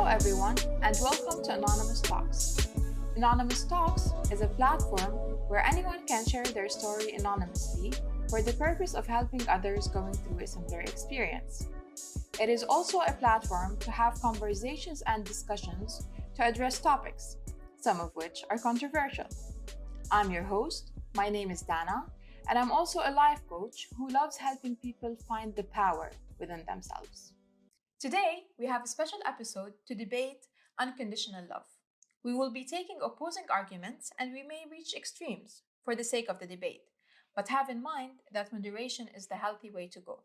everyone, and welcome to Anonymous Talks. Anonymous Talks is a platform where anyone can share their story anonymously for the purpose of helping others going through a similar experience. It is also a platform to have conversations and discussions to address topics, some of which are controversial. I'm your host, my name is Dana, and I'm also a life coach who loves helping people find the power within themselves. Today, we have a special episode to debate unconditional love. We will be taking opposing arguments and we may reach extremes for the sake of the debate, but have in mind that moderation is the healthy way to go.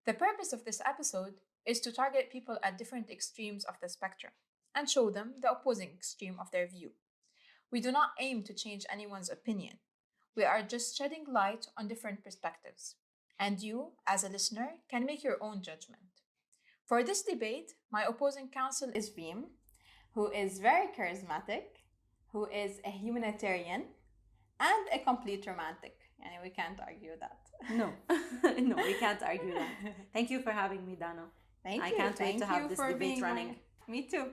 The purpose of this episode is to target people at different extremes of the spectrum and show them the opposing extreme of their view. We do not aim to change anyone's opinion. We are just shedding light on different perspectives, and you, as a listener, can make your own judgment. For this debate, my opposing counsel is Reem, who is very charismatic, who is a humanitarian, and a complete romantic. And we can't argue that. No, no, we can't argue that. Thank you for having me, Dana. Thank you. I can't wait to have this debate running. Me too.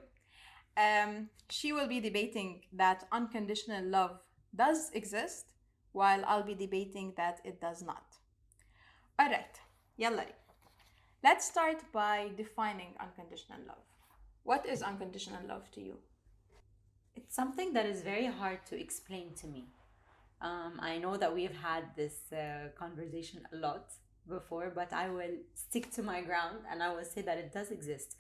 She will be debating that unconditional love does exist, while I'll be debating that it does not. All right, yalla. Let's start by defining unconditional love. What is unconditional love to you? It's something that is very hard to explain to me. I know that we've had this conversation a lot before, but I will stick to my ground and I will say that it does exist.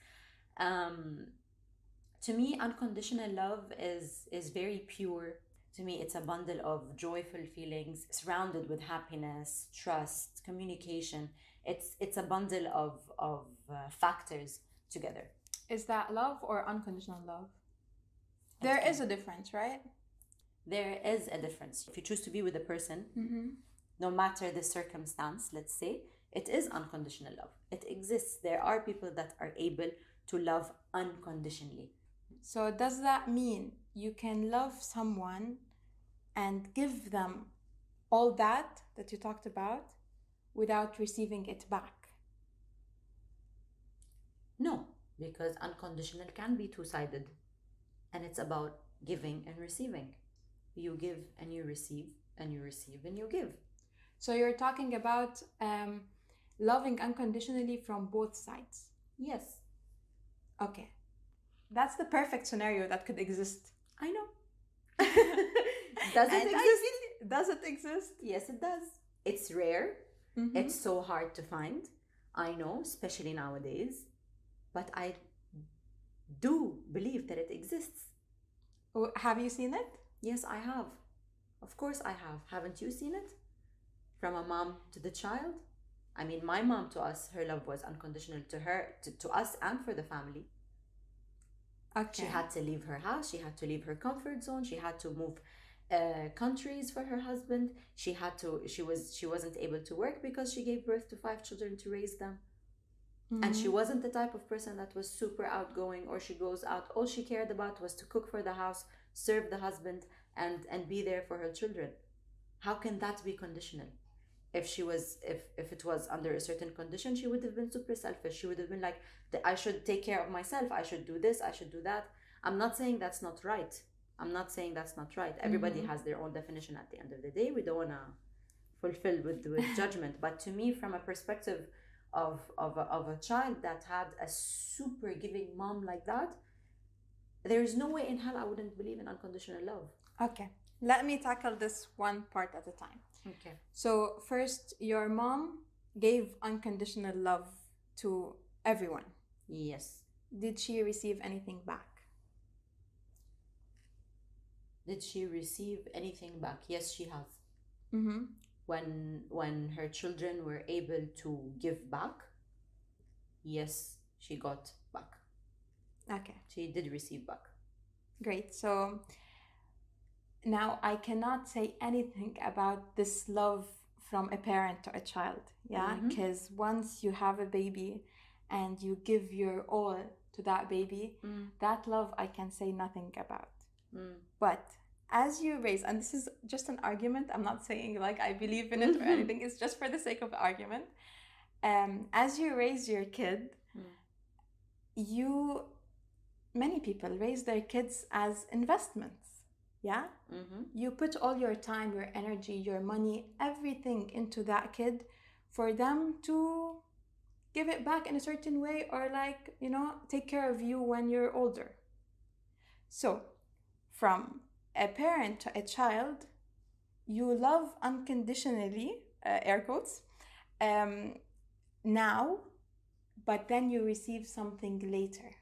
To me, unconditional love is very pure. To me, it's a bundle of joyful feelings surrounded with happiness, trust, communication. It's a bundle of factors together. Is that love or unconditional love? There is a difference, right? There is a difference. If you choose to be with a person, no matter the circumstance, let's say, it is unconditional love. It exists. There are people that are able to love unconditionally. So does that mean you can love someone and give them all that you talked about without receiving it back? No, because unconditional can be two-sided. And it's about giving and receiving. You give and you receive, and you receive and you give. So you're talking about loving unconditionally from both sides? Yes. Okay. That's the perfect scenario that could exist. I know. Does it exist? Does it exist? Yes, it does. It's rare. Mm-hmm. It's so hard to find. I know, especially nowadays. But I do believe that it exists. Have you seen it? Yes, I have. Of course I have. Haven't you seen it? From a mom to the child? I mean, my mom to us, her love was unconditional to her, to us and for the family. Okay. She had to leave her house. She had to leave her comfort zone. She had to move countries for her husband. She wasn't able to work because she gave birth to 5 children to raise them. Mm-hmm. And she wasn't the type of person that was super outgoing or she goes out. All she cared about was to cook for the house, serve the husband, and be there for her children. How can that be conditional? If it was under a certain condition, she would have been super selfish. She would have been like, I should take care of myself. I should do this. I should do that. I'm not saying that's not right. Everybody has their own definition at the end of the day. We don't want to fulfill with judgment. But to me, from a perspective of a child that had a super giving mom like that, there is no way in hell I wouldn't believe in unconditional love. Okay. Let me tackle this one part at a time. Okay. So first, your mom gave unconditional love to everyone. Yes. Did she receive anything back? Did she receive anything back? Yes, she has. Mm-hmm. When her children were able to give back, yes, she got back. Okay. She did receive back. Great. So now I cannot say anything about this love from a parent to a child, yeah? Because once you have a baby and you give your all to that baby, that love I can say nothing about. But as you raise, and this is just an argument, I'm not saying like I believe in it or anything, it's just for the sake of argument. As you raise your kid, you many people raise their kids as investments. Yeah? Mm-hmm. You put all your time, your energy, your money, everything into that kid for them to give it back in a certain way, or like, take care of you when you're older. So, from a parent to a child, you love unconditionally, air quotes, um, now, but then you receive something later.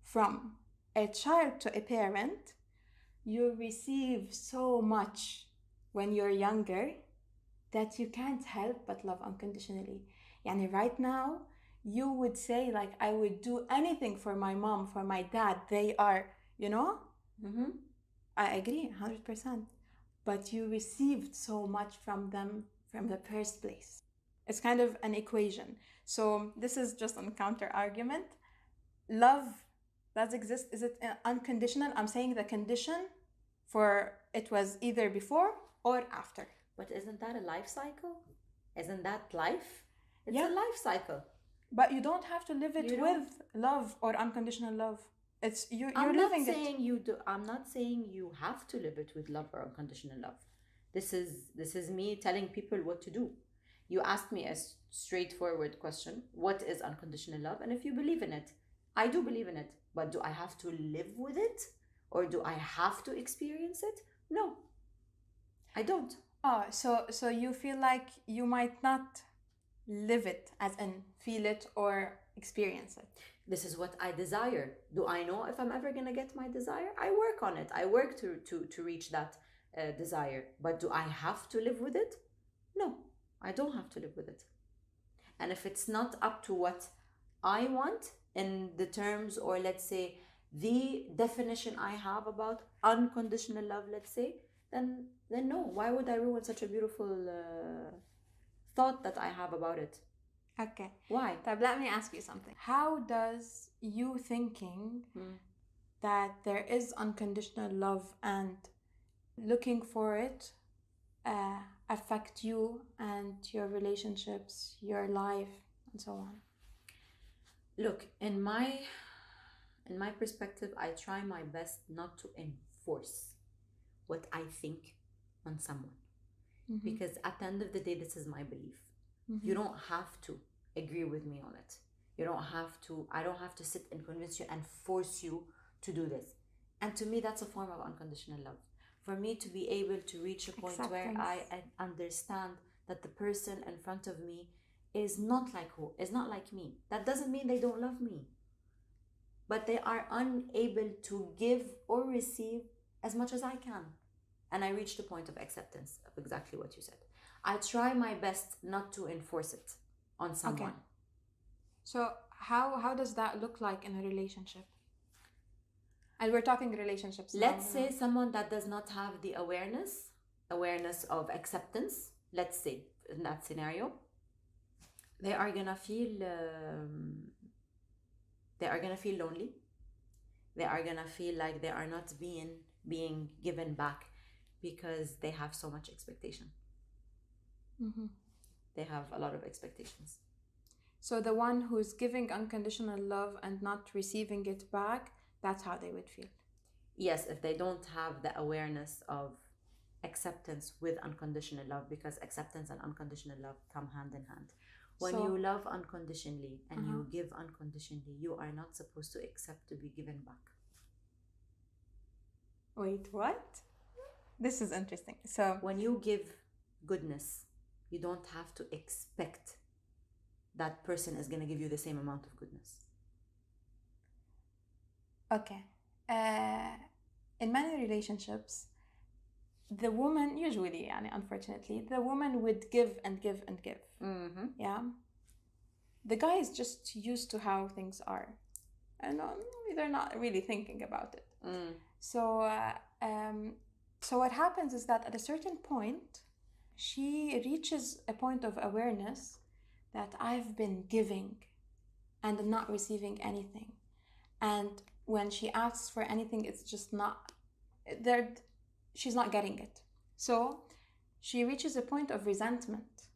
From a child to a parent, you receive so much when you're younger that you can't help but love unconditionally. Yani right now, you would say like, I would do anything for my mom, for my dad. They are, Mm-hmm. I agree 100%. But you received so much from them from the first place. It's kind of an equation. So this is just a counter argument. Love does exist. Is it unconditional? I'm saying the condition for it was either before or after. But isn't that a life cycle? Isn't that life? It's Yeah. a life cycle. But you don't have to live it You don't- with love or unconditional love. It's you're I'm not living saying you do. I'm not saying you have to live it with love or unconditional love. This is me telling people what to do. You asked me a straightforward question: what is unconditional love? And if you believe in it, I do believe in it. But do I have to live with it, or do I have to experience it? No, I don't. Oh, so you feel like you might not live it, as in feel it or experience it. This is what I desire. Do I know if I'm ever gonna get my desire? I work on it. I work to reach that desire. But do I have to live with it? No, I don't have to live with it. And if it's not up to what I want in the terms, or let's say the definition I have about unconditional love, let's say, then no. Why would I ruin such a beautiful thought that I have about it? Okay. Why? Tab, let me ask you something. How does you thinking that there is unconditional love and looking for it affect you and your relationships, your life, and so on? Look, in my perspective, I try my best not to enforce what I think on someone. Because at the end of the day, this is my belief. You don't have to agree with me on it. I don't have to sit and convince you and force you to do this. And to me, that's a form of unconditional love. For me to be able to reach a point where I understand that the person in front of me is not like me. That doesn't mean they don't love me. But they are unable to give or receive as much as I can. And I reached a point of acceptance of exactly what you said. I try my best not to enforce it on someone. Okay. So how does that look like in a relationship? And we're talking relationships now. Let's say someone that does not have the awareness of acceptance, let's say in that scenario, they are gonna feel lonely. They are gonna feel like they are not being given back, because they have so much expectation. They have a lot of expectations. So the one who's giving unconditional love and not receiving it back, that's how they would feel. Yes, if they don't have the awareness of acceptance with unconditional love, because acceptance and unconditional love come hand in hand. When you love unconditionally and you give unconditionally, you are not supposed to accept to be given back. Wait, what? This is interesting. So when you give goodness, you don't have to expect that person is going to give you the same amount of goodness. Okay. In many relationships, the woman, usually, unfortunately, the woman would give and give and give. Yeah. The guy is just used to how things are. And they're not really thinking about it. So what happens is that at a certain point, she reaches a point of awareness that I've been giving and not receiving anything. And when she asks for anything, it's just not there. She's not getting it. So she reaches a point of resentment.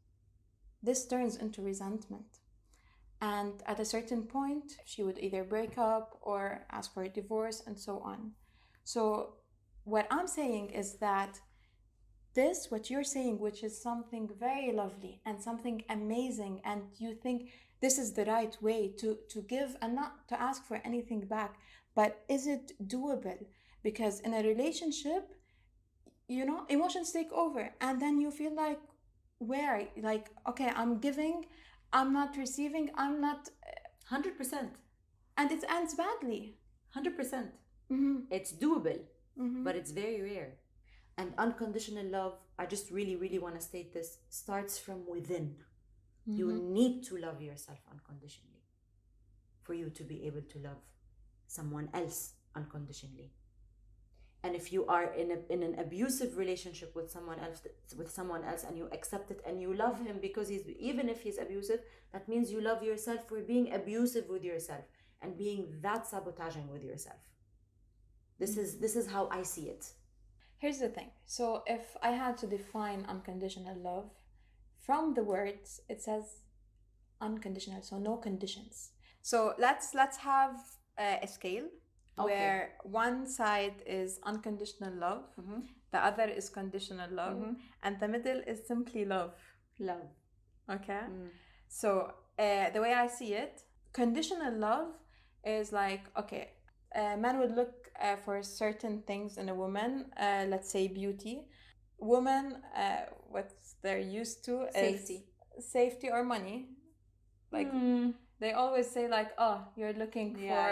This turns into resentment. And at a certain point, she would either break up or ask for a divorce and so on. So, what I'm saying is that this, what you're saying, which is something very lovely and something amazing, and you think this is the right way to give and not to ask for anything back, but is it doable? Because in a relationship, emotions take over, and then you feel like, where, like, okay, I'm giving, I'm not receiving, I'm not, 100%. and it ends badly. 100%. Mm-hmm. It's doable, Mm-hmm. but it's very rare. And unconditional love, I just really, really want to state this, starts from within. Mm-hmm. You need to love yourself unconditionally for you to be able to love someone else unconditionally. And if you are in an abusive relationship with someone else and you accept it and you love him because even if he's abusive, that means you love yourself for being abusive with yourself and being that sabotaging with yourself. This is how I see it. Here's the thing. So if I had to define unconditional love, from the words it says unconditional, so no conditions. So let's have a scale. Okay. Where one side is unconditional love, the other is conditional love, and the middle is simply love. Love. Okay? So the way I see it, conditional love is like, okay, a man would look for certain things in a woman, let's say beauty. Women, what they're used to is safety or money. Like, they always say like, oh, you're looking for,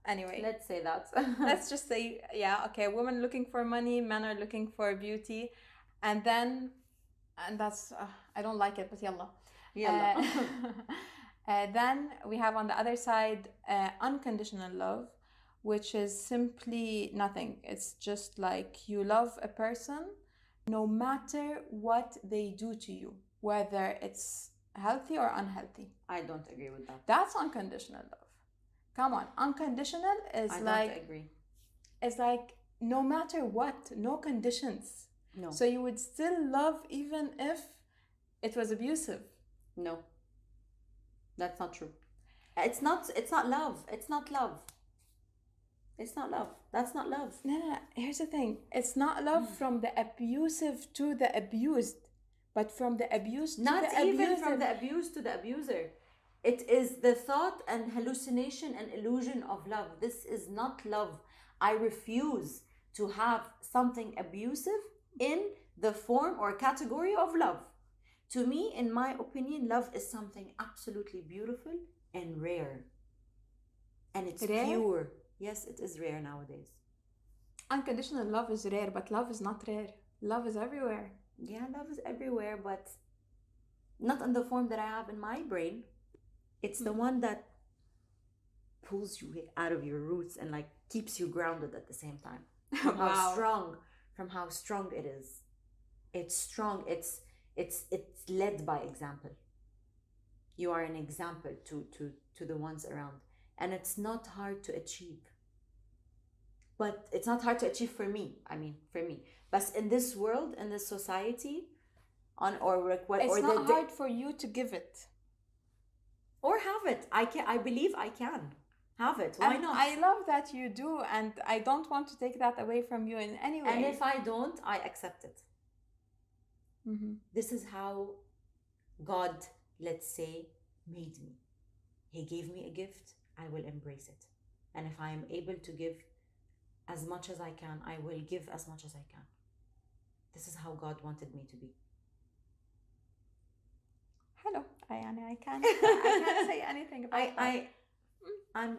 anyway, let's say that. Let's just say, okay, women looking for money, men are looking for beauty, and that's I don't like it, but yalla. Then we have on the other side unconditional love, which is simply nothing. It's just like you love a person no matter what they do to you, whether it's healthy or unhealthy. I don't agree with that. That's unconditional love. Come on, unconditional is I like, don't agree. It's like no matter what, no conditions. No. So you would still love even if it was abusive. No. That's not true. It's not love. It's not love. It's not love. That's not love. No. Here's the thing. It's not love from the abusive to the abused, but from the abused to the abusive. Not even from the abused to the abuser. It is the thought and hallucination and illusion of love. This is not love. I refuse to have something abusive in the form or category of love. To me, in my opinion, love is something absolutely beautiful and rare. And it's rare? Pure. Yes, it is rare nowadays. Unconditional love is rare, but love is not rare. Love is everywhere. Yeah, love is everywhere, but not in the form that I have in my brain. It's the one that pulls you out of your roots and like keeps you grounded at the same time. From how strong it is. It's strong. It's led by example. You are an example to the ones around, and it's not hard to achieve. But it's not hard to achieve for me. But in this world, in this society, it's not hard for you to give it. Or have it. I believe I can have it. Why not? I love that you do, and I don't want to take that away from you in any way. And if I don't, I accept it. Mm-hmm. This is how God, let's say, made me. He gave me a gift. I will embrace it. And if I am able to give as much as I can, I will give as much as I can. This is how God wanted me to be. Hello, Ayane. I can't say anything about that. I'm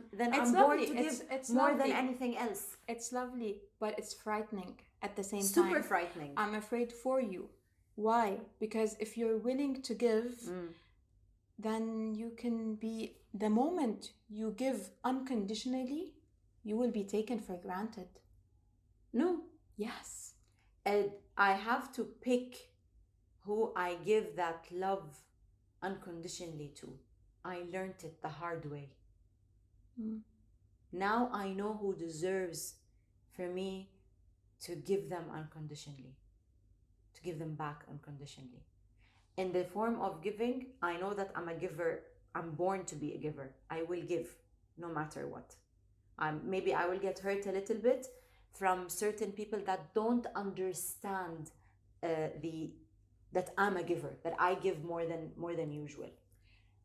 born to give more lovely. than anything else. It's lovely, but it's frightening at the same time. Super frightening. I'm afraid for you. Why? Because if you're willing to give, then you can be, the moment you give unconditionally, you will be taken for granted. No. Yes. And I have to pick who I give that love unconditionally to. I learned it the hard way. Now I know who deserves for me to give them unconditionally, to give them back unconditionally. In the form of giving, I know that I'm a giver. I'm born to be a giver. I will give no matter what. Maybe I will get hurt a little bit from certain people that don't understand the that I'm a giver, that I give more than usual.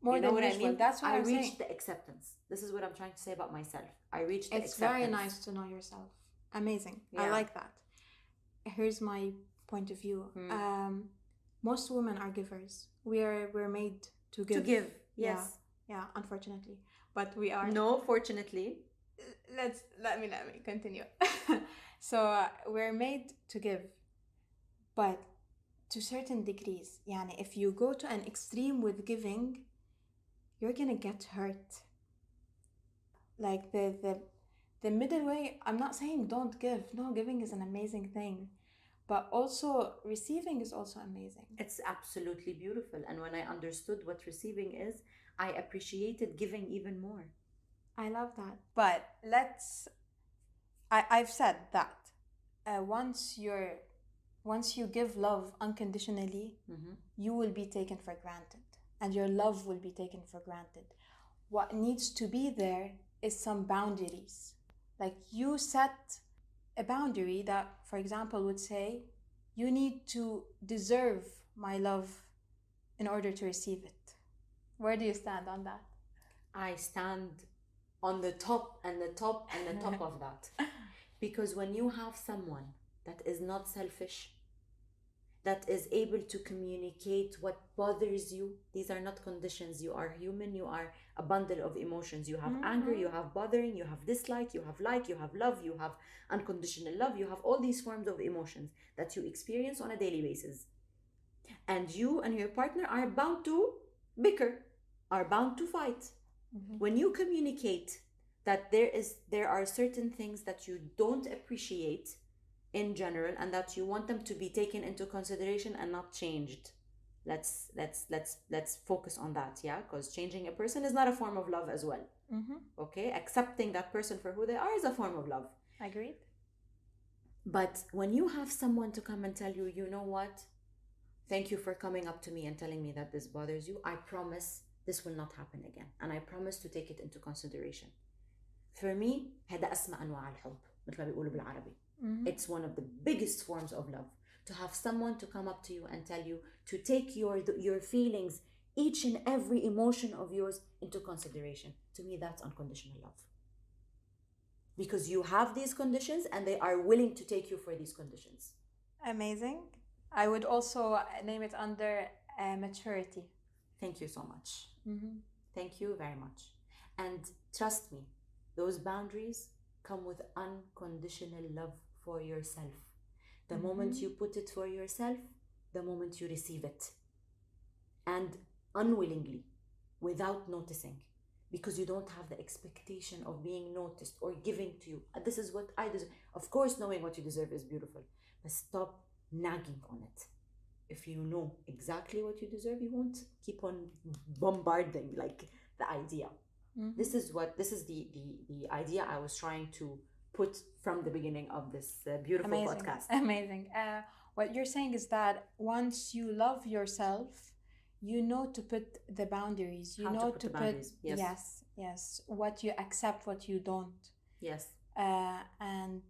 More You know than what I usual. mean? That's what I I'm saying. reached the acceptance. This is what I'm trying to say about myself. I reached the It's acceptance. very nice to know yourself. Amazing. I Yeah. like that. Here's my point of view. Most women are givers. We're made to give. To give, yes. Yeah, unfortunately. But we are. No, fortunately. Let me continue. So we're made to give, but to certain degrees. Yani, if you go to an extreme with giving, you're gonna get hurt. Like the middle way, I'm not saying don't give. No, giving is an amazing thing. But also receiving is also amazing. It's absolutely beautiful. And when I understood what receiving is, I appreciated giving even more. I love that. But I've said that once you give love unconditionally, you will be taken for granted. And your love will be taken for granted. What needs to be there is some boundaries. Like you set a boundary that, for example, would say, you need to deserve my love in order to receive it. Where do you stand on that? I stand on the top and the top and the top of that. Because when you have someone that is not selfish, that is able to communicate what bothers you, these are not conditions. You are human, you are a bundle of emotions. You have anger, you have bothering, you have dislike, you have like, you have love, you have unconditional love, you have all these forms of emotions that you experience on a daily basis. And you and your partner are bound to bicker, are bound to fight. When you communicate that there are certain things that you don't appreciate in general and that you want them to be taken into consideration and not changed, let's focus on that. Yeah, because changing a person is not a form of love as well. Okay, accepting that person for who they are is a form of love. Agreed. But when you have someone to come and tell you, you know what, thank you for coming up to me and telling me that this bothers you, I promise this will not happen again, and I promise to take it into consideration. For me, هذا أسمى أنواع الحب مثل ما بيقولوا بالعربي. It's one of the biggest forms of love, to have someone to come up to you and tell you to take your feelings, each and every emotion of yours into consideration. To me, that's unconditional love. Because you have these conditions and they are willing to take you for these conditions. Amazing. I would also name it under maturity. Thank you so much. Thank you very much. And trust me, those boundaries come with unconditional love for yourself. The moment you put it for yourself, the moment you receive it. And unwillingly, without noticing, because you don't have the expectation of being noticed or giving to you. This is what I deserve. Of course, knowing what you deserve is beautiful, but stop nagging on it. If you know exactly what you deserve, you won't keep on bombarding like the idea. This is the idea I was trying to put from the beginning of this beautiful podcast. Amazing. What you're saying is that once you love yourself, you know to put the boundaries. You know to put yes, what you accept, what you don't. Yes. And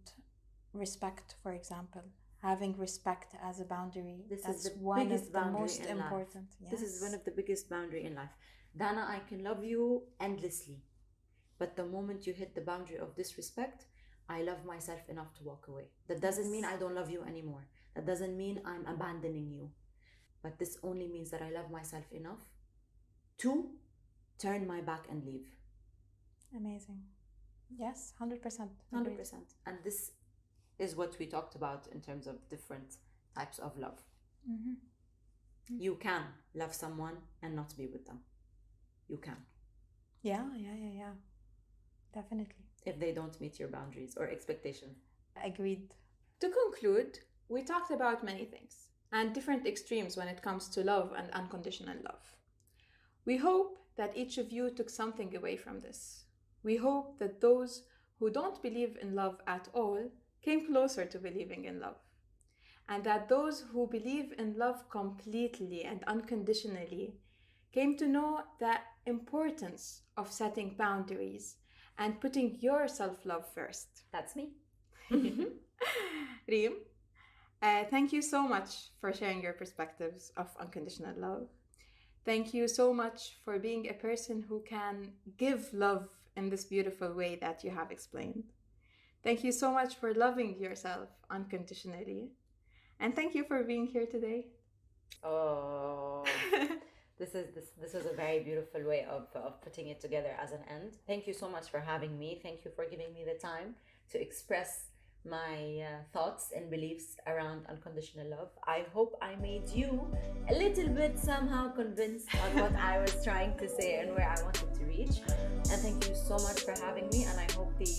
respect, for example. Having respect as a boundary. That's is the one biggest of the most important. Yes. This is one of the biggest boundary in life. Dana, I can love you endlessly, but the moment you hit the boundary of disrespect, I love myself enough to walk away. That doesn't mean I don't love you anymore. That doesn't mean I'm abandoning you. But this only means that I love myself enough to turn my back and leave. Amazing. Yes, 100%. 100%. And this is what we talked about in terms of different types of love. You can love someone and not be with them. You can. Yeah. Definitely. If they don't meet your boundaries or expectations. Agreed. To conclude, we talked about many things and different extremes when it comes to love and unconditional love. We hope that each of you took something away from this. We hope that those who don't believe in love at all came closer to believing in love. and that those who believe in love completely and unconditionally came to know the importance of setting boundaries and putting your self-love first. That's me. Reem, thank you so much for sharing your perspectives of unconditional love. Thank you so much for being a person who can give love in this beautiful way that you have explained. Thank you so much for loving yourself unconditionally. And thank you for being here today. Oh, this was a very beautiful way of putting it together as an end. Thank you so much for having me. Thank you for giving me the time to express my thoughts and beliefs around unconditional love. I hope I made you a little bit somehow convinced on what I was trying to say and where I wanted to reach. And thank you so much for having me. And I hope the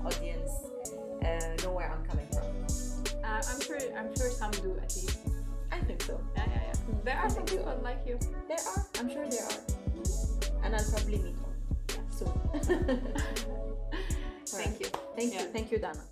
audience know where I'm coming from. I'm sure some do at least. I think so. Yeah. There are some people like you. There are. I'm sure there are. And I'll probably meet one soon. Thank you. Thank you, Dana.